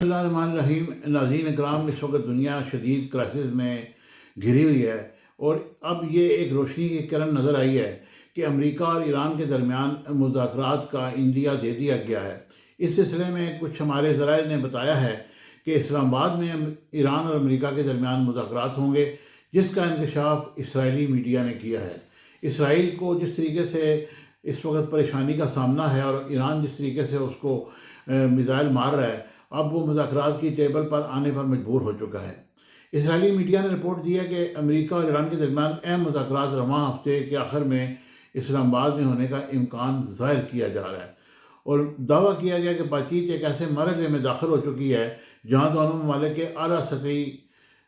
اللہ الرحمن الرحیم۔ ناظرین اکرام، اس وقت دنیا شدید کرائسس میں گھری ہوئی ہے اور اب یہ ایک روشنی کی کرن نظر آئی ہے کہ امریکہ اور ایران کے درمیان مذاکرات کا عندیہ دے دیا گیا ہے۔ اس سلسلے میں کچھ ہمارے ذرائع نے بتایا ہے کہ اسلام آباد میں ایران اور امریکہ کے درمیان مذاکرات ہوں گے، جس کا انکشاف اسرائیلی میڈیا نے کیا ہے۔ اسرائیل کو جس طریقے سے اس وقت پریشانی کا سامنا ہے اور ایران جس طریقے سے اس کو میزائل مار رہا ہے، اب وہ مذاکرات کی ٹیبل پر آنے پر مجبور ہو چکا ہے۔ اسرائیلی میڈیا نے رپورٹ دی ہے کہ امریکہ اور ایران کے درمیان اہم مذاکرات رواں ہفتے کے آخر میں اسلام آباد میں ہونے کا امکان ظاہر کیا جا رہا ہے، اور دعویٰ کیا گیا کہ بات چیت ایک ایسے مرحلے میں داخل ہو چکی ہے جہاں دونوں ممالک کے اعلیٰ سطحی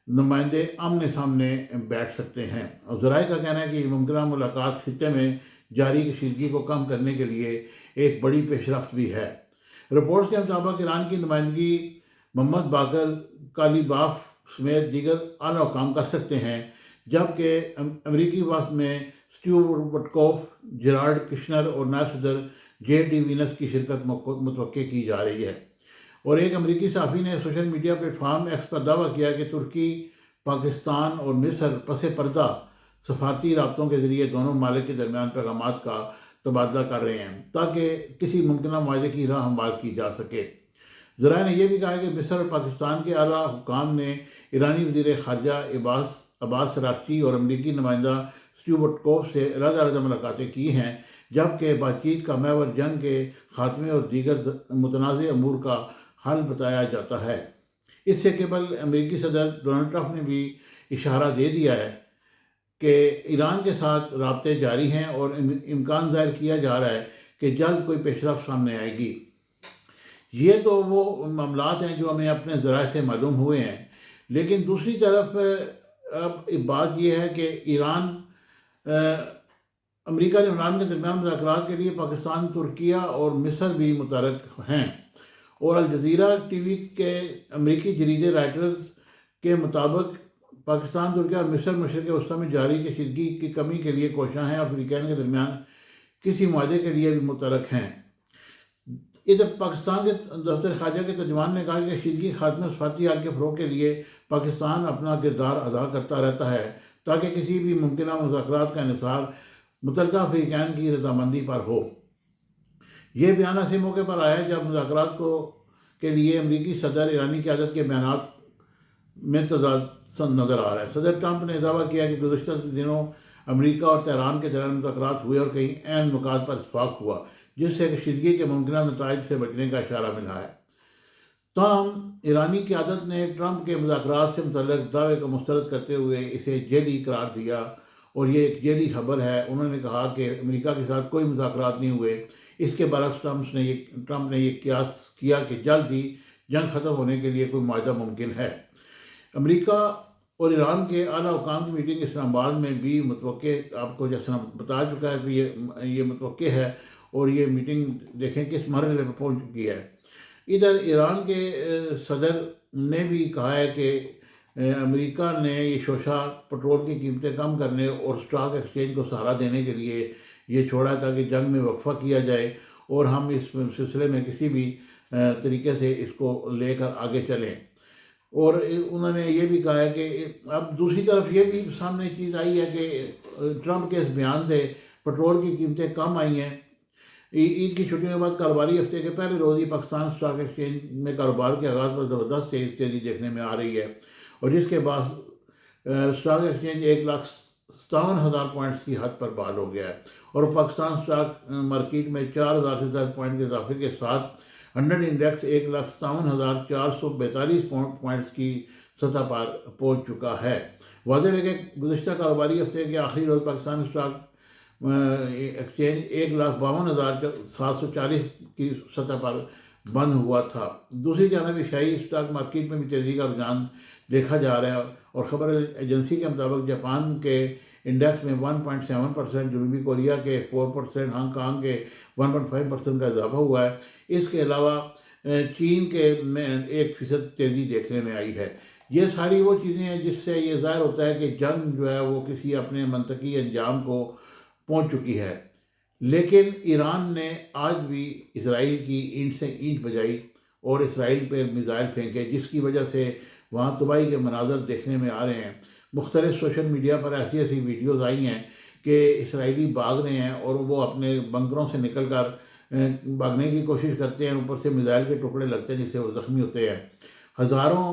نمائندے آمنے سامنے بیٹھ سکتے ہیں۔ اور ذرائع کا کہنا ہے کہ یہ ممکنہ ملاقات خطے میں جاری کشیدگی کو کم کرنے کے لیے ایک بڑی پیش رفت بھی ہے۔ رپورٹس کے مطابق ایران کی نمائندگی محمد باقر کالیباف سمیت دیگر اعلیٰ حکام کر سکتے ہیں، جبکہ امریکی وفد میں سٹیو وٹکوف، جیرارڈ کشنر اور نائب صدر جے ڈی وینس کی شرکت متوقع کی جا رہی ہے۔ اور ایک امریکی صحافی نے social media platform X پر دعویٰ کیا کہ ترکی، پاکستان اور مصر پس پردہ سفارتی رابطوں کے ذریعے دونوں ممالک کے درمیان پیغامات کا تبادلہ کر رہے ہیں تاکہ کسی ممکنہ معاہدے کی راہ ہموار کی جا سکے۔ ذرائع نے یہ بھی کہا کہ مصر اور پاکستان کے اعلیٰ حکام نے ایرانی وزیر خارجہ عباس راغچی اور امریکی نمائندہ سٹیو وٹکوف سے علیحدہ علیحدہ ملاقاتیں کی ہیں، جبکہ بات چیت کا محور جنگ کے خاتمے اور دیگر متنازع امور کا حل بتایا جاتا ہے۔ اس سے قبل امریکی صدر ڈونلڈ ٹرمپ نے بھی اشارہ دے دیا ہے کہ ایران کے ساتھ رابطے جاری ہیں اور امکان ظاہر کیا جا رہا ہے کہ جلد کوئی پیش رفت سامنے آئے گی۔ یہ تو وہ معاملات ہیں جو ہمیں اپنے ذرائع سے معلوم ہوئے ہیں، لیکن دوسری طرف اب بات یہ ہے کہ امریکہ اور ایران کے درمیان مذاکرات کے لیے پاکستان، ترکیہ اور مصر بھی متحرک ہیں، اور الجزیرہ ٹی وی کے امریکی جریدے رائٹرز کے مطابق پاکستان، ترکیہ اور مصر مشرق وسطیٰ میں جاری کشیدگی کی کمی کے لیے کوشاں ہیں اور فریقین کے درمیان کسی معاہدے کے لیے بھی متحرک ہیں۔ ادھر پاکستان کے دفتر خارجہ کے ترجمان نے کہا کہ کشیدگی خاتمے سفارتی حل کے فروغ کے لیے پاکستان اپنا کردار ادا کرتا رہتا ہے تاکہ کسی بھی ممکنہ مذاکرات کا انحصار متعلقہ فریقین کی رضامندی پر ہو۔ یہ بیان ایسے موقع پر آیا ہے جب مذاکرات کے لیے امریکی صدر ایرانی قیادت کے بیانات میں تضاد نظر آ رہا ہے۔ صدر ٹرمپ نے دعویٰ کیا کہ گزشتہ دنوں امریکہ اور تہران کے درمیان مذاکرات ہوئے اور کئی اہم نکات پر اتفاق ہوا، جس سے کشیدگی کے ممکنہ نتائج سے بچنے کا اشارہ ملا ہے۔ تاہم ایرانی قیادت نے ٹرمپ کے مذاکرات سے متعلق دعوے کو مسترد کرتے ہوئے اسے جعلی قرار دیا، اور یہ ایک جعلی خبر ہے۔ انہوں نے کہا کہ امریکہ کے ساتھ کوئی مذاکرات نہیں ہوئے۔ اس کے برعکس ٹرمپ نے یہ قیاس کیا کہ جلد ہی جنگ ختم ہونے کے لیے کوئی معاہدہ ممکن ہے۔ امریکہ اور ایران کے اعلیٰ حکام کی میٹنگ اسلام آباد میں بھی متوقع، آپ کو جیسا بتا چکا ہے کہ یہ متوقع ہے، اور یہ میٹنگ دیکھیں کس مرحلے پر پہنچ چکی ہے۔ ادھر ایران کے صدر نے بھی کہا ہے کہ امریکہ نے یہ شوشہ پٹرول کی قیمتیں کم کرنے اور اسٹاک ایکسچینج کو سہارا دینے کے لیے یہ چھوڑا ہے تاکہ جنگ میں وقفہ کیا جائے، اور ہم اس سلسلے میں کسی بھی طریقے سے اس کو لے کر آگے چلیں۔ اور انہوں نے یہ بھی کہا ہے کہ اب دوسری طرف یہ بھی سامنے چیز آئی ہے کہ ٹرمپ کے اس بیان سے پٹرول کی قیمتیں کم آئی ہیں۔ عید کی چھٹیوں کے بعد کاروباری ہفتے کے پہلے روز ہی پاکستان اسٹاک ایکسچینج میں کاروبار کے آغاز پر زبردست تیزی دیکھنے میں آ رہی ہے، اور جس کے بعد اسٹاک ایکسچینج 1,57,000 پوائنٹس کی حد پر بحال ہو گیا ہے، اور پاکستان اسٹاک مارکیٹ میں 4,000 سے زائد پوائنٹ کے اضافے کے ساتھ 100 انڈیکس 1,57,442 پوائنٹس کی سطح پر پہنچ چکا ہے۔ واضح ہے کہ گزشتہ کاروباری ہفتے کے آخری روز پاکستان اسٹاک ایکسچینج 1,52,740 کی سطح پر بند ہوا تھا۔ دوسری جانب ایشیائی اسٹاک مارکیٹ میں بھی تیزی کا رجحان دیکھا جا رہا ہے، اور خبر ایجنسی کے مطابق جاپان کے انڈیکس میں 1.7%، جنوبی کوریا کے 4%، ہانگ کانگ کے 1.5% کا اضافہ ہوا ہے۔ اس کے علاوہ چین کے میں 1% تیزی دیکھنے میں آئی ہے۔ یہ ساری وہ چیزیں ہیں جس سے یہ ظاہر ہوتا ہے کہ جنگ جو ہے وہ کسی اپنے منطقی انجام کو پہنچ چکی ہے، لیکن ایران نے آج بھی اسرائیل کی اینٹ سے اینٹ بجائی اور اسرائیل پہ میزائل پھینکے، جس کی وجہ سے وہاں تباہی کے مناظر دیکھنے میں آ رہے ہیں۔ مختلف سوشل میڈیا پر ایسی ایسی ویڈیوز آئی ہیں کہ اسرائیلی بھاگ رہے ہیں اور وہ اپنے بنکروں سے نکل کر بھاگنے کی کوشش کرتے ہیں، اوپر سے میزائل کے ٹکڑے لگتے ہیں جس سے وہ زخمی ہوتے ہیں۔ ہزاروں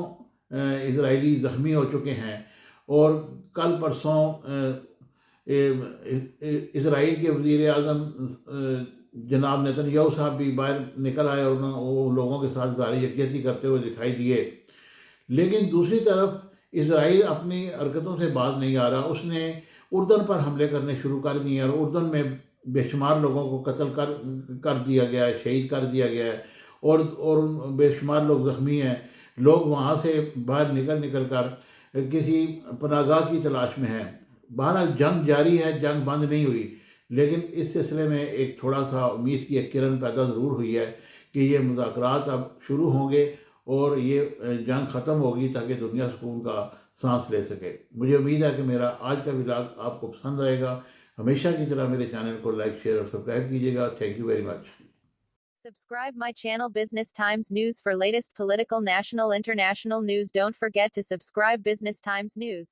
اسرائیلی زخمی ہو چکے ہیں، اور کل پرسوں اسرائیل کے وزیر اعظم جناب نیتن یاہو صاحب بھی باہر نکل آئے اور وہ لوگوں کے ساتھ ظاہر یکجہتی کرتے ہوئے دکھائی دیے۔ لیکن دوسری طرف اسرائیل اپنی حرکتوں سے باز نہیں آ رہا، اس نے اردن پر حملے کرنے شروع کر دیے اور اردن میں بے شمار لوگوں کو قتل کر دیا گیا ہے، شہید کر دیا گیا ہے، اور بے شمار لوگ زخمی ہیں۔ لوگ وہاں سے باہر نکل کر کسی پناہ گاہ کی تلاش میں ہیں۔ بہرحال جنگ جاری ہے، جنگ بند نہیں ہوئی، لیکن اس سلسلے میں ایک تھوڑا سا امید کی ایک کرن پیدا ضرور ہوئی ہے کہ یہ مذاکرات اب شروع ہوں گے اور یہ جنگ ختم ہوگی تاکہ دنیا سکون کا سانس لے سکے۔ مجھے امید ہے کہ میرا آج کا ولاگ آپ کو پسند آئے گا۔ ہمیشہ کی طرح میرے چینل کو لائک، شیئر اور سبسکرائب کیجیے گا۔ Thank you very much. Subscribe my channel Business Times News for latest political, national, international news. Don't forget to subscribe Business Times News.